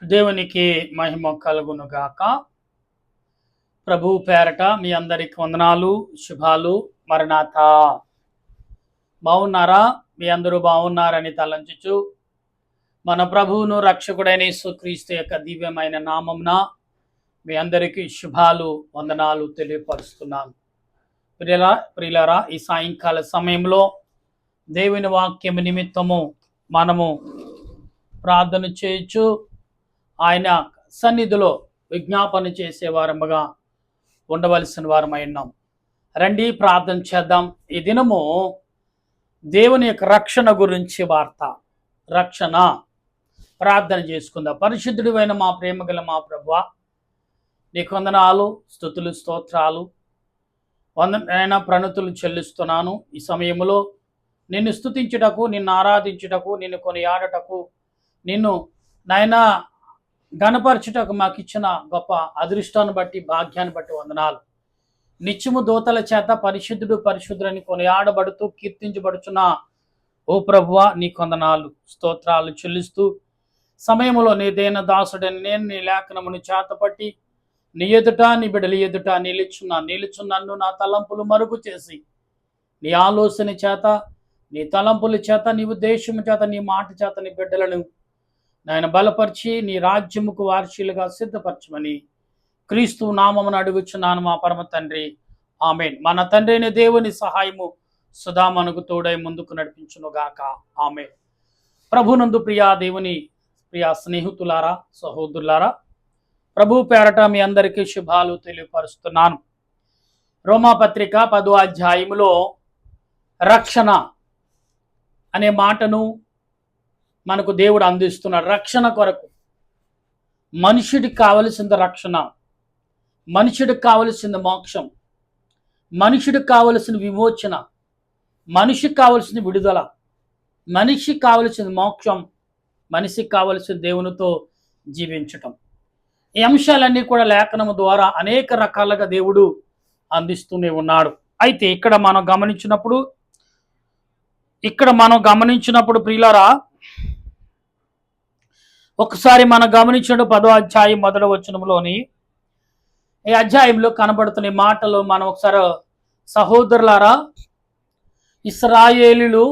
దేవునికి మహిమ కలుగును గాక. ప్రభు పేరట మీ అందరికి వందనాలు, శుభాలు. మరణాత. బాగున్నారా? మీ అందరూ బాగున్నారని తలంచుచు మన ప్రభువును రక్షకుడైన యేసుక్రీస్తు యొక్క దివ్యమైన నామమున మీ అందరికీ శుభాలు, వందనాలు తెలియపరుస్తున్నాను. ప్రియులారా, ఈ సాయంకాల సమయంలో దేవుని వాక్యము నిమిత్తము మనము ప్రార్థన చేయొచ్చు. ఆయన సన్నిధిలో విజ్ఞాపన చేసే వారముగా ఉండవలసిన వారమై ఉన్నాం. రండి ప్రార్థన చేద్దాం. ఈ దినము దేవుని యొక్క రక్షణ గురించి వార్త, రక్షణ ప్రార్థన చేసుకుందాం. పరిశుద్ధుడైన మా ప్రేమ గల మా ప్రభువా, నీకు వందనాలు, స్తుతులు, స్తోత్రాలు, వందనైన ప్రణతులు చెల్లిస్తున్నాను. ఈ సమయంలో నిన్ను స్తుతించుటకు, నిన్ను ఆరాధించుటకు, నిన్ను కొనియాడటకు, నిన్ను నాయన గణపరచుటకు మాకు ఇచ్చిన గొప్ప అదృష్టాన్ని బట్టి, భాగ్యాన్ని బట్టి వందనాలు. నిత్యము దూతల చేత పరిశుద్ధుడు పరిశుద్ధులని కొనియాడబడుతూ కీర్తించబడుచున్న ఓ ప్రభువా, నీ వందనాలు, స్తోత్రాలు చెల్లిస్తూ సమయంలో నీ దేన దాసుడని నేను నీ లేఖనమును చేతపట్టి నీ ఎదుట, నీ బిడ్డల ఎదుట నిలుచున్నన్ను నా తలంపులు మరుగు చేసి నీ ఆలోచన చేత, నీ తలంపుల చేత, నీ ఉద్దేశము చేత, నీ మాట చేత నీ బిడ్డలను నాయన బలపరిచి నీ రాజ్యముకు వారసులుగా సిద్ధపరచమని క్రీస్తు నామమును అడుగుచున్నాను మా పరమ తండ్రి, ఆమేన్. మన తండ్రి అయిన దేవుని సహాయము సదా మనకు తోడై ముందుకు నడిపించునుగాక, ఆమేన్. ప్రభునందు ప్రియా దేవుని ప్రియా స్నేహితులారా, సహోదరులారా, ప్రభు పేరట మీ అందరికీ శుభాలు తెలియపరుస్తున్నాను. రోమాపత్రిక 10వ అధ్యాయములో రక్షణ అనే మాటను మనకు దేవుడు అందిస్తున్నాడు. రక్షణ కొరకు మనుషుడికి కావలసింది రక్షణ, మనుషుడికి కావలసింది మోక్షం, మనుషుడికి కావలసిన విమోచన, మనిషికి కావలసిన విడుదల, మనిషికి కావలసిన మోక్షం, మనిషికి కావలసిన దేవునితో జీవించటం. ఈ అంశాలన్నీ కూడా లేఖనము ద్వారా అనేక రకాలుగా దేవుడు అందిస్తూనే ఉన్నాడు. అయితే ఇక్కడ మనం గమనించినప్పుడు ప్రియులారా, ఒకసారి మనం గమనించడం 10వ అధ్యాయం 1వ వచనంలోని ఈ అధ్యాయంలో కనబడుతున్న మాటలు మనం ఒకసారి, సహోదరులారా, ఇశ్రాయేలీయులు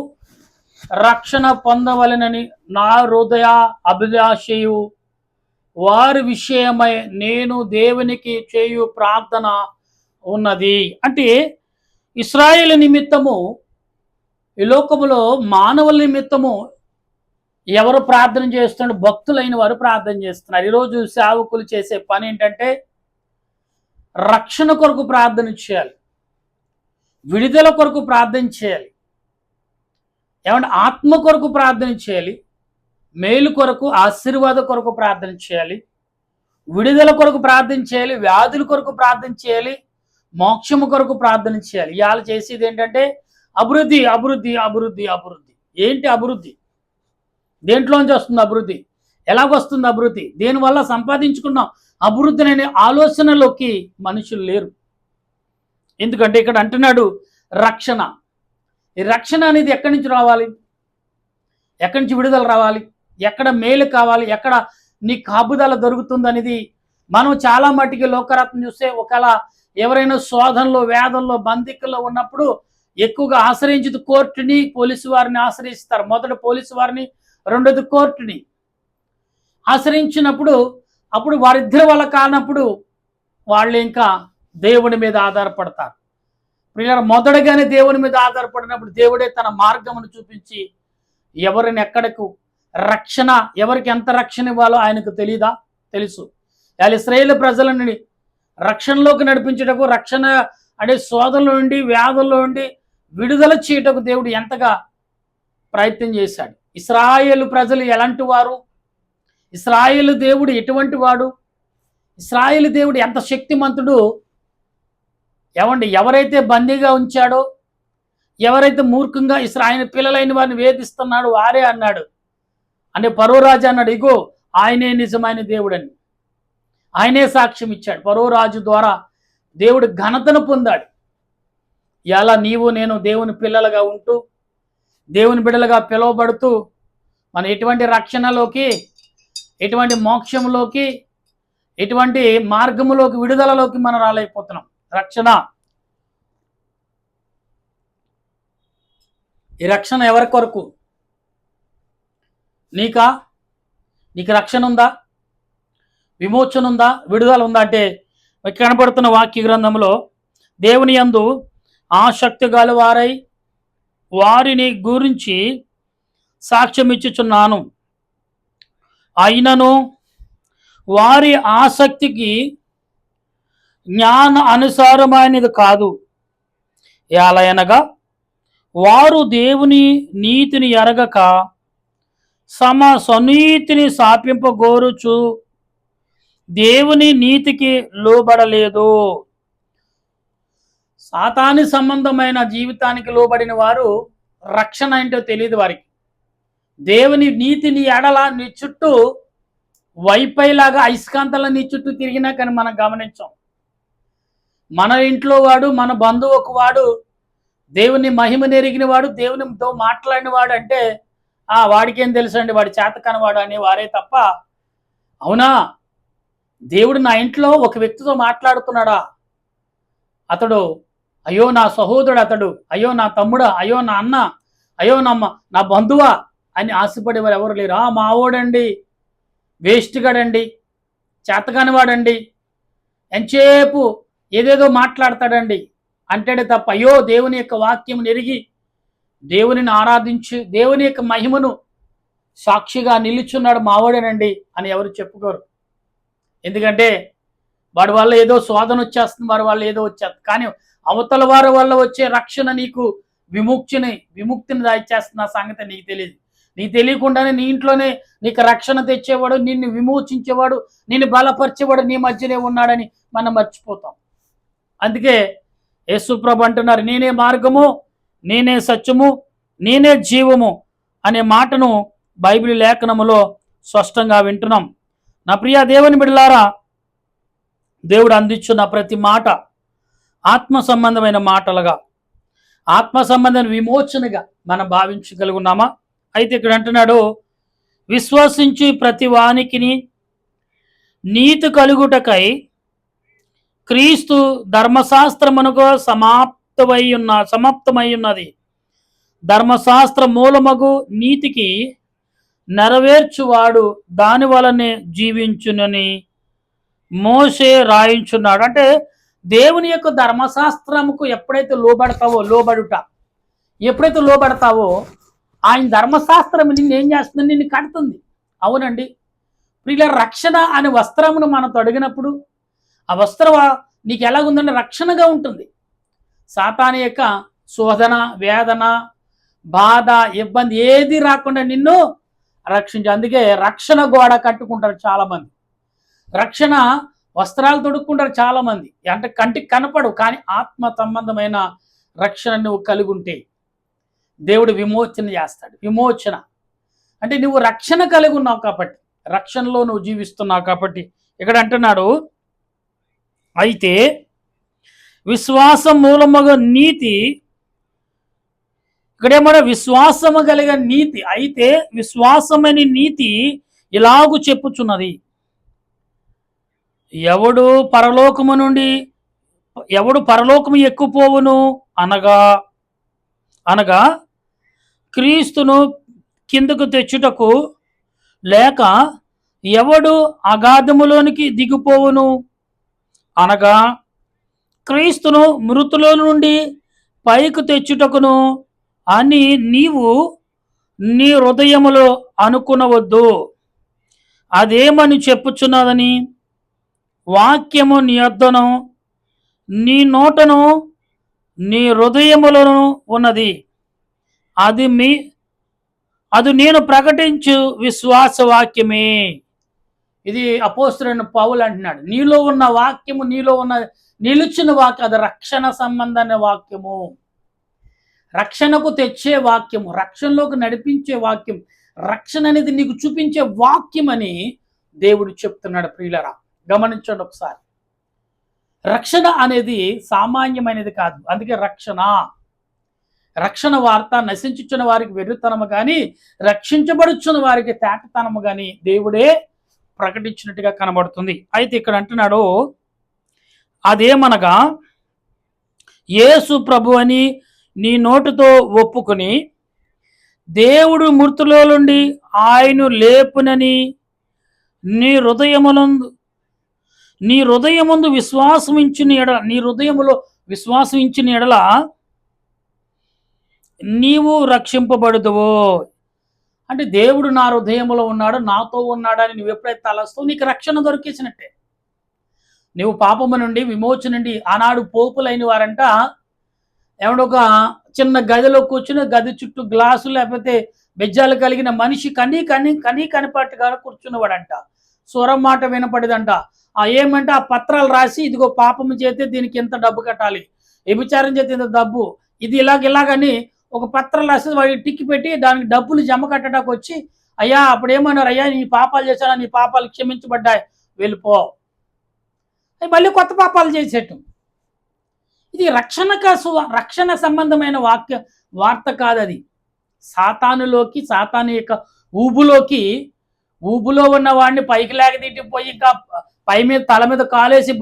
రక్షణ పొందవలెనని నా హృదయ అభిలాషయు, వారి విషయమై నేను దేవునికి చేయు ప్రార్థన ఉన్నది. అంటే ఇశ్రాయేలు నిమిత్తము, ఈ లోకములో మానవుల నిమిత్తము ఎవరు ప్రార్థన చేస్తున్నారు? భక్తులైన వారు ప్రార్థన చేస్తున్నారు. ఈరోజు సేవకులు చేసే పని ఏంటంటే రక్షణ కొరకు ప్రార్థన చేయాలి, విడుదల కొరకు ప్రార్థన చేయాలి, ఏమంటే ఆత్మ కొరకు ప్రార్థన చేయాలి, మేలు కొరకు, ఆశీర్వాద కొరకు ప్రార్థన చేయాలి, విడుదల కొరకు ప్రార్థన చేయాలి, వ్యాధుల కొరకు ప్రార్థన చేయాలి, మోక్షము కొరకు ప్రార్థన చేయాలి. ఇవాళ చేసేది ఏంటంటే అభివృద్ధి, అభివృద్ధి, అభివృద్ధి, అభివృద్ధి. ఏంటి అభివృద్ధి? దేంట్లోంచి వస్తుంది అభివృద్ధి? ఎలాగొస్తుంది అభివృద్ధి? దేనివల్ల సంపాదించుకున్నాం అభివృద్ధి అనే ఆలోచనలోకి మనుషులు లేరు. ఎందుకంటే ఇక్కడ అంటున్నాడు రక్షణ. ఈ రక్షణ అనేది ఎక్కడి నుంచి రావాలి? ఎక్కడి నుంచి విడుదల రావాలి? ఎక్కడ మేలు కావాలి? ఎక్కడ నీ కాపుదల దొరుకుతుంది అనేది మనం చాలా మటుకి లోకరత్నం చూస్తే, ఒకవేళ ఎవరైనా శోధనలో, వేదంలో, బంధికుల్లో ఉన్నప్పుడు ఎక్కువగా ఆశ్రయించేది కోర్టుని, పోలీసు వారిని ఆశ్రయిస్తారు. మొదట పోలీసు వారిని, రెండోది కోర్టుని ఆశ్రయించినప్పుడు అప్పుడు వారిద్దరి వల్ల కానప్పుడు వాళ్ళు ఇంకా దేవుని మీద ఆధారపడతారు. ప్రియులారా, మొదటగానే దేవుని మీద ఆధారపడినప్పుడు దేవుడే తన మార్గమును చూపించి ఎవరిని ఎక్కడకు రక్షణ, ఎవరికి ఎంత రక్షణ ఇవ్వాలో ఆయనకు తెలీదా? తెలుసు. వాళ్ళు ఇశ్రాయేలు ప్రజలని రక్షణలోకి నడిపించటకు, రక్షణ అంటే శోధనల నుండి, వ్యాధుల్లో నుండి విడుదల చేయటకు దేవుడు ఎంతగా ప్రయత్నం చేశాడు. ఇశ్రాయేలు ప్రజలు ఎలాంటి వారు? ఇశ్రాయేలు దేవుడు ఎటువంటి వాడు? ఇశ్రాయేలు దేవుడు ఎంత శక్తిమంతుడు! ఏమండి, ఎవరైతే బందీగా ఉంచాడో, ఎవరైతే మూర్ఖంగా ఇశ్రాయేలు పిల్లలైన వారిని వేధిస్తున్నాడో వారే అన్నాడు, అంటే ఫరో రాజు అన్నాడు, ఇగో ఆయనే నిజమైన దేవుడని. ఆయనే సాక్ష్యం ఇచ్చాడు. ఫరో రాజు ద్వారా దేవుడు ఘనతను పొందాడు. ఇలా నీవు నేను దేవుని పిల్లలుగా ఉంటూ, దేవుని బిడ్డలుగా పిలువబడుతూ, మన ఎటువంటి రక్షణలోకి ఎటువంటి మోక్షంలోకి, ఎటువంటి మార్గములోకి, విడుదలలోకి మనం రాలేకపోతున్నాం. రక్షణ, ఈ రక్షణ ఎవరి కొరకు? నీకు రక్షణ ఉందా? విమోచన ఉందా? విడుదల ఉందా? అంటే కనపడుతున్న వాక్య గ్రంథంలో దేవుని యందు ఆసక్తి గల వారై వారిని గురించి సాక్ష్యం ఇచ్చుచున్నాను. అయినను వారి ఆసక్తికి జ్ఞాన అనుసారమైనది కాదు. ఎలయనగా వారు దేవుని నీతిని ఎరగక స్వనీతిని శాపింపగోరుచు దేవుని నీతికి లోబడలేదు. సాతాని సంబంధమైన జీవితానికి లోబడిన వారు రక్షణ ఏంటో తెలియదు వారికి. దేవుని నీతిని ఎడల నీ చుట్టూ వైపైలాగా అయస్కాంతాల నీ చుట్టూ తిరిగినా కానీ మనం గమనించాం. మన ఇంట్లో వాడు, మన బంధువుకు వాడు, దేవుని మహిమ నెరిగిన వాడు, దేవునితో మాట్లాడిన వాడు అంటే వాడికేం తెలుసండి, వాడి చేతకానివాడు అనే వారే తప్ప, అవునా దేవుడు నా ఇంట్లో ఒక వ్యక్తితో మాట్లాడుతున్నాడా, అతడు అయ్యో నా సహోదరుడు, అతడు అయ్యో నా తమ్ముడా, అయ్యో నా అన్న, అయ్యో నా బంధువా అని ఆశపడేవారు ఎవరు లేరు. మావోడండి, వేస్ట్ గడండి, చేతకానివాడండి, ఎంతసేపు ఏదేదో మాట్లాడతాడండి అంటాడే తప్ప, అయ్యో దేవుని యొక్క వాక్యం నెరిగి దేవునిని ఆరాధించి దేవుని యొక్క మహిమను సాక్షిగా నిలుచున్నాడు మావోడేనండి అని ఎవరు చెప్పుకోరు. ఎందుకంటే వాడి వల్ల ఏదో శోధన వచ్చేస్తుంది, వాడి వల్ల ఏదో వచ్చేస్తుంది. కానీ అవతల వారి వల్ల వచ్చే రక్షణ నీకు విముక్తిని దాయిచేస్తున్న సంగతి నీకు తెలియదు. నీకు తెలియకుండానే నీ ఇంట్లోనే నీకు రక్షణ తెచ్చేవాడు, నిన్ను విమోచించేవాడు, నిన్ను బలపరిచేవాడు నీ మధ్యనే ఉన్నాడని మనం మర్చిపోతాం. అందుకే యేసుప్రభు అంటున్నారు, నేనే మార్గము, నేనే సత్యము, నేనే జీవము అనే మాటను బైబిల్ లేఖనములో స్పష్టంగా వింటున్నాం. నా ప్రియ దేవుని బిడ్డలారా, దేవుడు అందించున్న ప్రతి మాట ఆత్మ సంబంధమైన మాటలుగా, ఆత్మ సంబంధమైన విమోచనగా మనం భావించగలుగున్నామా? అయితే ఇక్కడ అంటున్నాడు, విశ్వసించి ప్రతి వానికిని నీతి కలుగుటకై క్రీస్తు ధర్మశాస్త్రమునకు సమాప్తమై ఉన్నది. ధర్మశాస్త్ర మూలమగు నీతికి నెరవేర్చువాడు దాని వలనే జీవించునని మోషే రాయించున్నాడు. అంటే దేవుని యొక్క ధర్మశాస్త్రముకు ఎప్పుడైతే ఎప్పుడైతే లోబడతావో ఆయన ధర్మశాస్త్రం నిన్నేం చేస్తుంది? నిన్ను కడుతుంది. అవునండి, ప్రియుల రక్షణ అనే వస్త్రమును మనం తొడిగినప్పుడు ఆ వస్త్రం నీకు ఎలాగుందంటే రక్షణగా ఉంటుంది. సాతాను యొక్క శోధన, వేదన, బాధ, ఇబ్బంది ఏది రాకుండా నిన్ను రక్షించు. అందుకే రక్షణ గోడ కట్టుకుంటారు చాలామంది, రక్షణ వస్త్రాలు తొడుక్కుంటారు చాలామంది. అంటే కంటికి కనపడవు, కానీ ఆత్మ సంబంధమైన రక్షణ నువ్వు కలిగి ఉంటే దేవుడు విమోచన చేస్తాడు. విమోచన అంటే నువ్వు రక్షణ కలిగి ఉన్నావు కాబట్టి, రక్షణలో నువ్వు జీవిస్తున్నావు కాబట్టి. ఇక్కడ అంటున్నాడు, అయితే విశ్వాసం మూలముగా నీతి, ఇక్కడేమన్నా విశ్వాసము కలిగిన నీతి, అయితే విశ్వాసమైన నీతి ఇలాగు చెప్పుచున్నది, ఎవడు పరలోకము ఎక్కుపోవును అనగా క్రీస్తును కిందకు తెచ్చుటకు, లేక ఎవడు అగాధములోనికి దిగిపోవును అనగా క్రీస్తును మృతుల నుండి పైకి తెచ్చుటకును అని నీవు నీ హృదయములో అనుకునవద్దు. అదేమని చెప్పుచున్నదని వాక్యము నీ యొద్దను, నీ నోటను, నీ హృదయములను ఉన్నది. అది నేను ప్రకటించు విశ్వాస వాక్యమే. ఇది అపోస్తలుడైన పౌలు అంటున్నాడు, నీలో ఉన్న వాక్యము, నీలో ఉన్న నిలుచిన వాక్యం, అది రక్షణ సంబంధమైన వాక్యము, రక్షణకు తెచ్చే వాక్యము, రక్షణలోకి నడిపించే వాక్యం, రక్షణ అనేది నీకు చూపించే వాక్యం అని దేవుడు చెప్తున్నాడు. ప్రియులరా, గమనించండి ఒకసారి. రక్షణ అనేది సామాన్యమైనది కాదు. అందుకే రక్షణ వార్త నశించుచున్న వారికి వెర్రితనము కానీ, రక్షించబడుచున్న వారికి తేటతనము కానీ దేవుడే ప్రకటించినట్టుగా కనబడుతుంది. అయితే ఇక్కడ అంటున్నాడు, అదేమనగా యేసు ప్రభు అని నీ నోటితో ఒప్పుకొని దేవుడు మృతులో నుండి ఆయన లేపునని నీ హృదయములందు నీ హృదయముందు విశ్వాసమించిన ఎడల నీ హృదయములో విశ్వాసమించిన ఎడల నీవు రక్షింపబడుదువో. అంటే దేవుడు నా హృదయంలో ఉన్నాడు, నాతో ఉన్నాడని నువ్వు ఎప్పుడైతే తలస్తావు నీకు రక్షణ దొరికేసినట్టే. నువ్వు పాపము నుండి విమోచన నుండి ఆనాడు పోపులైన వారంట ఒక చిన్న గదిలో కూర్చుని గది చుట్టూ గ్లాసు లేకపోతే బెజ్జాలు కలిగిన మనిషి కనిపట్టుగా కూర్చున్నవాడంట. స్వరం మాట వినపడేదంట. ఏమంటే ఆ పత్రాలు రాసి ఇదిగో పాపము చేస్తే దీనికి ఎంత డబ్బు కట్టాలి, వ్యభిచారం చేస్తే ఇంత డబ్బు, ఇది ఇలాగని ఒక పత్రం రాసి వాడికి టిక్కి పెట్టి దానికి డబ్బులు జమ కట్టడానికి వచ్చి, అయ్యా అప్పుడు ఏమన్నారు, అయ్యా నీ పాపాలు చేశానా, నీ పాపాలు క్షమించబడ్డాయి, వెళ్ళిపో. మళ్ళీ కొత్త పాపాలు చేసేట్టు. ఇది రక్షణ సంబంధమైన వార్త కాదు. అది సాతాను యొక్క ఊబులో ఉన్న వాడిని పైకి లేకదీటిపోయి ఇంకా పై మీద తల మీద కాలేసి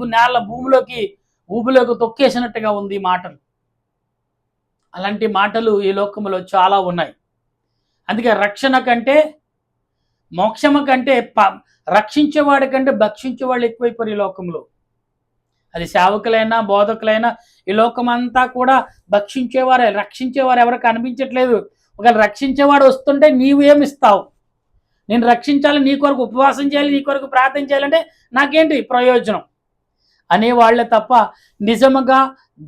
ఊబులోకి తొక్కేసినట్టుగా ఉంది ఈ మాటలు. అలాంటి మాటలు ఈ లోకంలో చాలా ఉన్నాయి. అందుకే రక్షణ కంటే మోక్షము కంటే రక్షించేవాడి కంటే భక్షించేవాళ్ళు ఎక్కువైపోయారు ఈ లోకంలో. అది సేవకులైనా బోధకులైనా ఈ లోకం అంతా కూడా భక్షించేవారే. రక్షించేవారు ఎవరు కనిపించట్లేదు. ఒకవేళ రక్షించేవాడు వస్తుంటే నీవేమిస్తావు? నేను రక్షించాలి, నీ కొరకు ఉపవాసం చేయాలి, నీ కొరకు ప్రార్థన చేయాలంటే నాకేంటి ప్రయోజనం అనేవాళ్లే తప్ప నిజముగా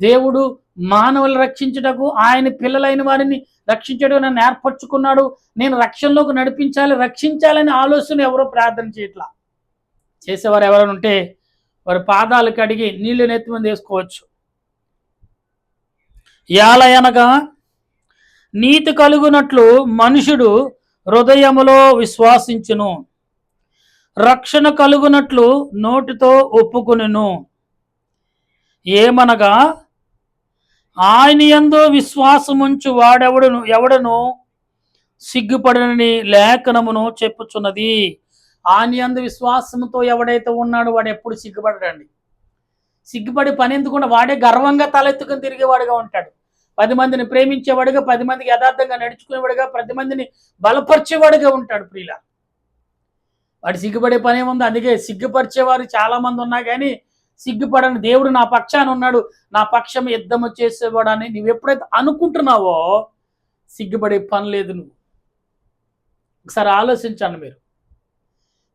దేవుడు మానవులు రక్షించుటకు ఆయన పిల్లలైన వారిని రక్షించడం నన్ను ఏర్పరచుకున్నాడు, నేను రక్షణలోకి రక్షించాలని ఆలోచన ఎవరో ప్రార్థన చేయట్లా. చేసేవారు ఎవరైనా ఉంటే వారి పాదాలు కడిగి నీళ్లు నెత్తి మీద వేసుకోవచ్చు. యాలయనగా నీతి కలుగునట్లు మనుషుడు హృదయములో విశ్వాసించును, రక్షణ కలుగునట్లు నోటితో ఒప్పుకొనును. ఏమనగా ఆయన యందు విశ్వాసముంచు ఎవడను సిగ్గుపడనని లేఖనమును చెప్పుచున్నది. ఆయన యందు విశ్వాసముతో ఎవడైతే ఉన్నాడో వాడు ఎప్పుడు సిగ్గుపడడండి. సిగ్గుపడి పని ఎందుకుండా వాడే గర్వంగా తలెత్తుకుని తిరిగేవాడుగా ఉంటాడు. 10 మందిని ప్రేమించేవాడుగా, 10 మందికి యథార్థంగా నడుచుకునేవాడుగా, 10 మందిని బలపరిచేవాడుగా ఉంటాడు. ప్రియుల వాడు సిగ్గుపడే పని ఏముంది? అందుకే సిగ్గుపరిచేవారు చాలా మంది ఉన్నా కానీ సిగ్గుపడని దేవుడు నా పక్షాన ఉన్నాడు, నా పక్షం యుద్ధము చేసేవాడని నువ్వు ఎప్పుడైతే అనుకుంటున్నావో సిగ్గుపడే పని లేదు. నువ్వు ఒకసారి ఆలోచించండి. మీరు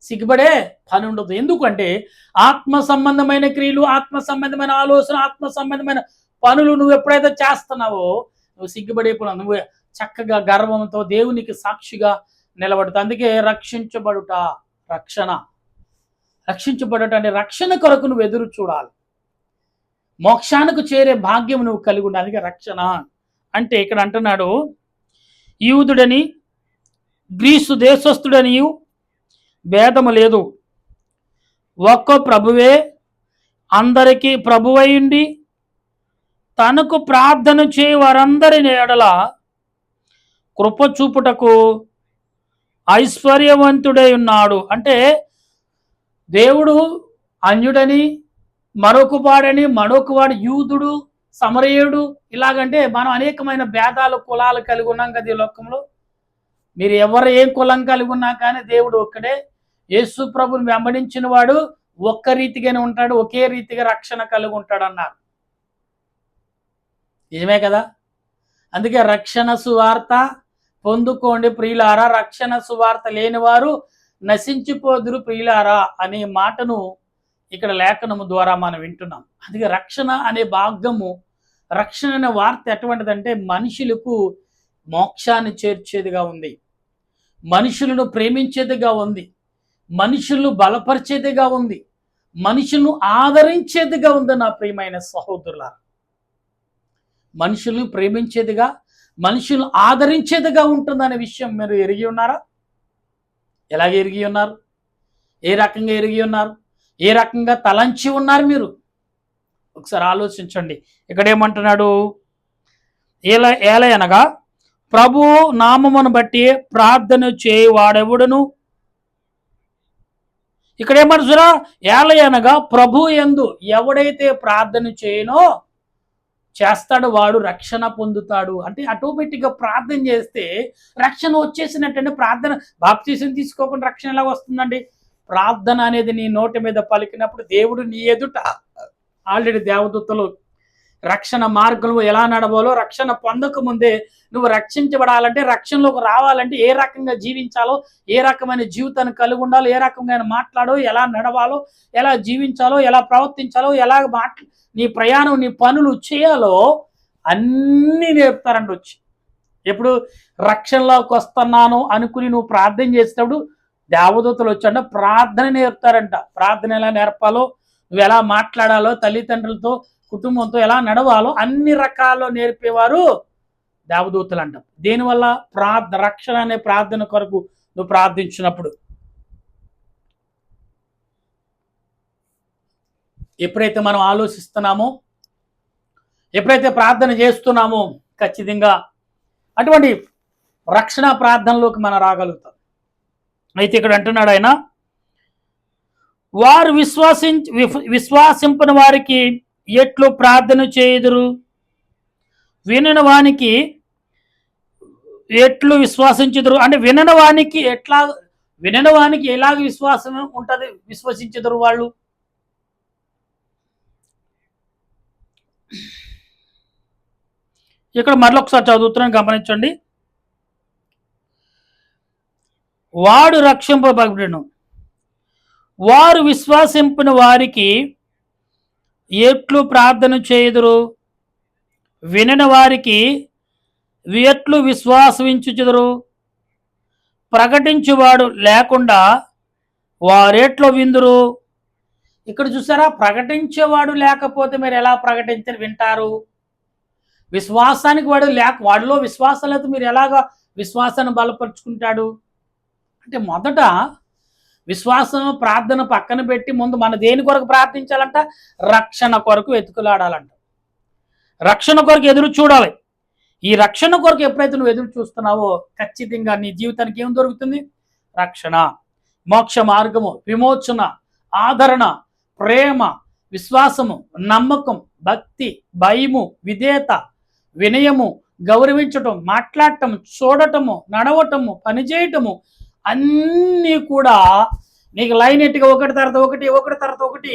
సిగ్గుపడే పని ఉండదు. ఎందుకంటే ఆత్మ సంబంధమైన క్రియలు, ఆత్మ సంబంధమైన ఆలోచన, ఆత్మ సంబంధమైన పనులు నువ్వు ఎప్పుడైతే చేస్తున్నావో నువ్వు సిగ్గుపడే పనులు నువ్వు చక్కగా గర్వంతో దేవునికి సాక్షిగా నిలబడతావు. అందుకే రక్షించబడుట అంటే రక్షణ కొరకు నువ్వు ఎదురు చూడాలి. మోక్షానికి చేరే భాగ్యం నువ్వు కలిగి ఉండాలి. అందుకే రక్షణ అంటే ఇక్కడ అంటున్నాడు, యూదుడని గ్రీసు దేశస్థుడని భేదము లేదు, ఒక్క ప్రభువే అందరికీ ప్రభువైండి తనకు ప్రార్థన చేయి వారందరిని ఎడల కృప చూపుటకు ఐశ్వర్యవంతుడై ఉన్నాడు. అంటే దేవుడు అన్యుడని, మరొకవాడని, మరొకవాడు యూదుడు, సమరయుడు, ఇలాగంటే మనం అనేకమైన భేదాలు కులాలు కలిగి ఉన్నాం కదా ఈ లోకంలో. మీరు ఎవరు ఏం కులం కలిగి ఉన్నా కానీ దేవుడు ఒక్కడే. యేసు ప్రభుని వెంబడించిన వాడు ఒక్క రీతిగానే ఉంటాడు, ఒకే రీతిగా రక్షణ కలిగి ఉంటాడు అన్నారు. నిజమే కదా? అందుకే రక్షణ సువార్త పొందుకోండి ప్రియులారా, రక్షణ సువార్త లేనివారు నశించిపోదురు ప్రియులారా అనే మాటను ఇక్కడ లేఖనము ద్వారా మనం వింటున్నాం. అందుకే రక్షణ అనే భాగము, రక్షణ అనే వార్త ఎటువంటిదంటే మనుషులకు మోక్షాన్ని చేర్చేదిగా ఉంది, మనుషులను ప్రేమించేదిగా ఉంది, మనుషులను బలపరిచేదిగా ఉంది, మనుషులను ఆదరించేదిగా ఉంది. నా ప్రియమైన సహోదరులారా, మనుషులను ప్రేమించేదిగా, మనుషులను ఆదరించేదిగా ఉంటుందనే విషయం మీరు ఎరిగి ఉన్నారా? ఎలాగ ఎరిగి ఉన్నారు? ఏ రకంగా ఎరిగి ఉన్నారు? ఏ రకంగా తలంచి ఉన్నారు? మీరు ఒకసారి ఆలోచించండి. ఇక్కడ ఏమంటున్నాడు? ఏలయనగా ప్రభు నామమును బట్టి ప్రార్థన చేయవాడెవడును ఇక్కడ ఏమనుసురా, ఏలయనగా ప్రభు యందు ఎవడైతే ప్రార్థన చేయనో చేస్తాడు వాడు రక్షణ పొందుతాడు. అంటే ఆటోమేటిక్గా ప్రార్థన చేస్తే రక్షణ వచ్చేసినట్టంటే, ప్రార్థన బాప్తీసం తీసుకోకుండా రక్షణ ఎలా వస్తుందండి? ప్రార్థన అనేది నీ నోటి మీద పలికినప్పుడు దేవుడు నీ ఎదుట ఆల్రెడీ దేవదూతలు రక్షణ మార్గంలో ఎలా నడవాలో, రక్షణ పొందక ముందే నువ్వు రక్షించబడాలంటే, రక్షణలోకి రావాలంటే ఏ రకంగా జీవించాలో, ఏ రకమైన జీవితాన్ని కలిగి ఉండాలో, ఏ రకంగా మాట్లాడో, ఎలా నడవాలో, ఎలా జీవించాలో, ఎలా ప్రవర్తించాలో, ఎలా నీ ప్రయాణం, నీ పనులు చేయాలో అన్నీ నేర్పుతారండి వచ్చి. ఎప్పుడు రక్షణలోకి వస్తున్నాను అనుకుని నువ్వు ప్రార్థన చేసేటప్పుడు దేవదూతలు వచ్చాడ ప్రార్థన నేర్పుతారంట. ప్రార్థన ఎలా నేర్పాలో, నువ్వు ఎలా మాట్లాడాలో, తల్లిదండ్రులతో కుటుంబంతో ఎలా నడవాలో అన్ని రకాల్లో నేర్పేవారు దేవదూతలు అంట. దేనివల్ల? రక్షణ అనే ప్రార్థన కొరకు నువ్వు ప్రార్థించినప్పుడు. ఎప్పుడైతే మనం ఆలోచిస్తున్నామో, ఎప్పుడైతే ప్రార్థన చేస్తున్నామో, ఖచ్చితంగా అటువంటి రక్షణ ప్రార్థనలోకి మనం రాగలుగుతాం. అయితే ఇక్కడ అంటున్నాడు ఆయన, వారు విశ్వాసింపని వారికి ఎట్లు ప్రార్థన చేయుదురు, వినని వానికి ఎట్లు విశ్వాసించుదురు. అంటే వినని వానికి ఎలాగ విశ్వాసం ఉంటుంది, విశ్వసించుదురు వాళ్ళు. ఇక్కడ మరొకసారి చదువుతున్నాను, గమనించండి. వాడు రక్షింపబడును, వారు విశ్వాసింపిన వారికి ఎట్లు ప్రార్థన చేయుదురు, వినని వారికి ఎట్లు విశ్వాసించుచుదురు. ప్రకటించువాడు లేకుండా వారెట్లో విందురు. ఇక్కడ చూసారా, ప్రకటించేవాడు లేకపోతే మీరు ఎలా వింటారు? విశ్వాసానికి వాడిలో విశ్వాసం లేదు, మీరు ఎలాగా విశ్వాసాన్ని బలపరుచుకుంటాడు? అంటే మొదట విశ్వాసం, ప్రార్థన పక్కన పెట్టి ముందు మన దేని కొరకు ప్రార్థించాలంట? రక్షణ కొరకు వెతుకులాడాలంట, రక్షణ కొరకు ఎదురు చూడాలి. ఈ రక్షణ కొరకు ఎప్పుడైతే నువ్వు ఎదురు చూస్తున్నావో ఖచ్చితంగా నీ జీవితానికి ఏం దొరుకుతుంది? రక్షణ, మోక్ష మార్గము, విమోచన, ఆదరణ, ప్రేమ, విశ్వాసము, నమ్మకం, భక్తి, భయము, విధేయత, వినయము, గౌరవించటం, మాట్లాడటం, చూడటము, నడవటము, పనిచేయటము అన్నీ కూడా నీకు లైనెట్గా ఒకటి తర్వాత ఒకటి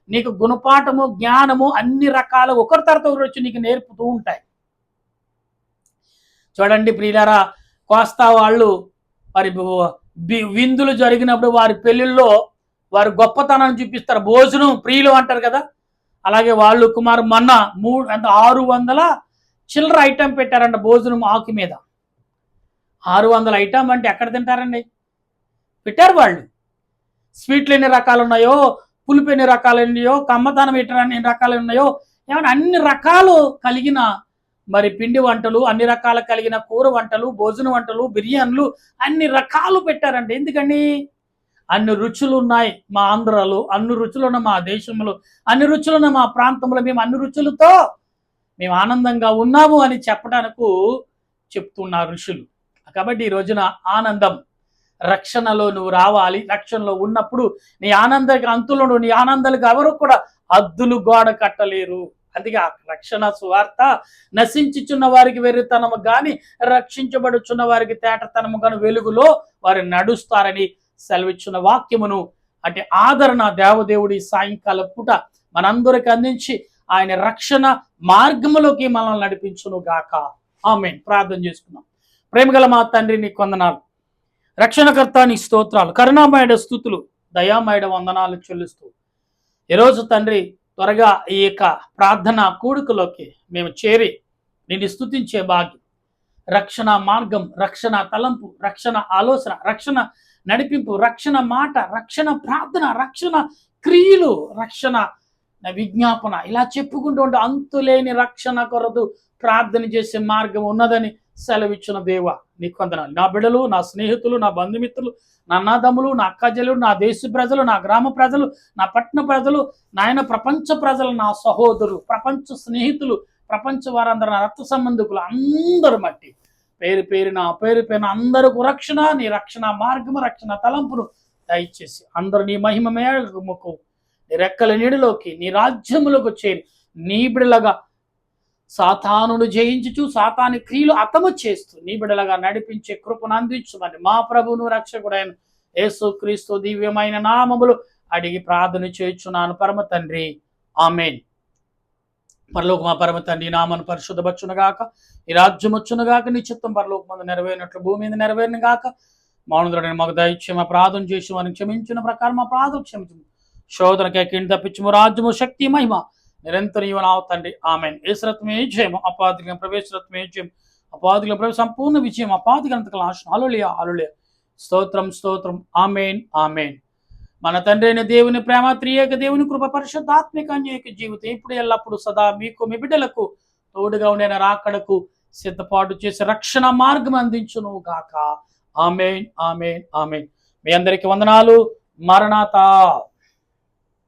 నీకు గుణపాఠము, జ్ఞానము అన్ని రకాల ఒకరి తర్వాత ఒకటి వచ్చి నీకు నేర్పుతూ ఉంటాయి. చూడండి ప్రియులారా, కోస్తా వాళ్ళు మరి విందులు జరిగినప్పుడు వారి పెళ్లిల్లో వారి గొప్పతనాన్ని చూపిస్తారు. భోజనం ప్రియులు అంటారు కదా, అలాగే వాళ్ళు మొన్న 600 చిల్లర ఐటెం పెట్టారంట భోజనం ఆకు మీద. 600 ఐటమ్ అంటే ఎక్కడ తింటారండి? పెట్టారు వాళ్ళు. స్వీట్లు ఎన్ని రకాలు ఉన్నాయో, పులుపు ఎన్ని రకాలు ఉన్నాయో, కమ్మతనం ఎన్ని రకాలు ఉన్నాయో, ఏమైనా అన్ని రకాలు కలిగిన మరి పిండి వంటలు, అన్ని రకాలు కలిగిన కూర వంటలు, భోజన వంటలు, బిర్యానీలు అన్ని రకాలు పెట్టారండి. ఎందుకని? అన్ని రుచులు ఉన్నాయి మా ఆంధ్రాలో, అన్ని రుచులు ఉన్న మా దేశంలో, అన్ని రుచులు ఉన్న మా ప్రాంతంలో, మేము అన్ని రుచులతో మేము ఆనందంగా ఉన్నాము అని చెప్పడానికి చెప్తున్నారు ఋషులు. కాబట్టి ఈ రోజున ఆనందం, రక్షణలో నువ్వు రావాలి. రక్షణలో ఉన్నప్పుడు నీ ఆనందానికి అంతులను, నీ ఆనందాలకు ఎవరు కూడా హద్దులు గోడ కట్టలేరు. అందుకే ఆ రక్షణ సువార్త నశించుచున్న వారికి వెర్రితనము గాని, రక్షించబడుచున్న వారికి తేటతనము గాని వెలుగులో వారు నడుస్తారని సెలవిచ్చిన వాక్యమును అంటే ఆదరణ దేవదేవుడి సాయంకాల పూట మనందరికి అందించి ఆయన రక్షణ మార్గములోకి మనల్ని నడిపించును గాక. ఆమేన్. ప్రార్థన చేసుకుందాం. ప్రేమగల మా తండ్రి, నీ వందనాలు. రక్షణకర్త, నీ స్తోత్రాలు. కరుణామయుడ స్తుతులు, దయామయుడ వందనాలు చెల్లిస్తూ ఈరోజు తండ్రి త్వరగా ఈ యొక్క ప్రార్థన కూడుకలోకి మేము చేరి నిన్ను స్తుతించే భాగ్యం, రక్షణ మార్గం, రక్షణ తలంపు, రక్షణ ఆలోచన, రక్షణ నడిపింపు, రక్షణ మాట, రక్షణ ప్రార్థన, రక్షణ క్రియలు, రక్షణ విజ్ఞాపన, ఇలా చెప్పుకుంటూ ఉంటే అంతులేని రక్షణ కొరదు ప్రార్థన చేసే మార్గం ఉన్నదని సెలవిచ్చిన దేవ నీకు వందనాలు. నా బిడ్డలు, నా స్నేహితులు, నా బంధుమిత్రులు, నా అన్నదమ్ములు, నా అక్కజలు, నా దేశ ప్రజలు, నా గ్రామ ప్రజలు, నా పట్టణ ప్రజలు, నాయన ప్రపంచ ప్రజలు, నా సహోదరులు, ప్రపంచ స్నేహితులు, ప్రపంచ వారందరూ, నా రక్త సంబంధికులు అందరూ బట్టి పేరు పేరున అందరికీ రక్షణ, నీ రక్షణ మార్గము, రక్షణ తలంపును దయచేసి అందరూ నీ మహిమ మేరకు నీ రెక్కల నీడలోకి నీ రాజ్యములకు చేరి నీ బిడలగా సాతానుడు జయించుచు సాతాని క్రియలు అతము చేస్తూ నీ బిడలగా నడిపించే కృపను అందించమని మా ప్రభువును రక్షకుడైన యేసుక్రీస్తు దివ్యమైన నామములు అడిగి ప్రార్థన చేయుచున్నాను పరమ తండ్రి, ఆమేన్. పరలోక మా పరమ తండ్రి నామను పరిశుద్ధపరచునుగాక, ఈ రాజ్యం వచ్చునుగాక, నీ చిత్తం పరలోకమందు నెరవేరినట్లు భూమి మీద నెరవేరును గాక. మౌనుడైన మాకు దయచేసి మా ప్రార్థన చేసి వారిని క్షమించిన ప్రకారం మా ప్రార్థన క్షమించము, శోధనకే కింద తప్పించము, రాజ్యము శక్తి మహిమ నిరంతరం ఇవ్వనావు తండ్రి, ఆమేన్. ఏసురత్మే జయం, అపాధిక ప్రవేశరత్మే జయం, అపాధిక ప్రవేశ సంపూర్ణ విజయం, అపాధికంతకల నాశనం. హల్లెలూయా హల్లెలూయా, స్తోత్రం స్తోత్రం, ఆమేన్ ఆమేన్. మన తండ్రి అయిన దేవుని ప్రేమ, త్రియేక దేవుని కృప, పరిశుద్ధాత్మిక అన్యోన్య జీవితం ఇప్పుడు ఎల్లప్పుడు సదా మీకు మీ బిడ్డలకు తోడుగా ఉండే రాకడకు సిద్ధపాటు చేసి రక్షణ మార్గం అందించును గాక. ఆమేన్ ఆమేన్ ఆమేన్. మీ అందరికి వందనాలు. మరణాతా.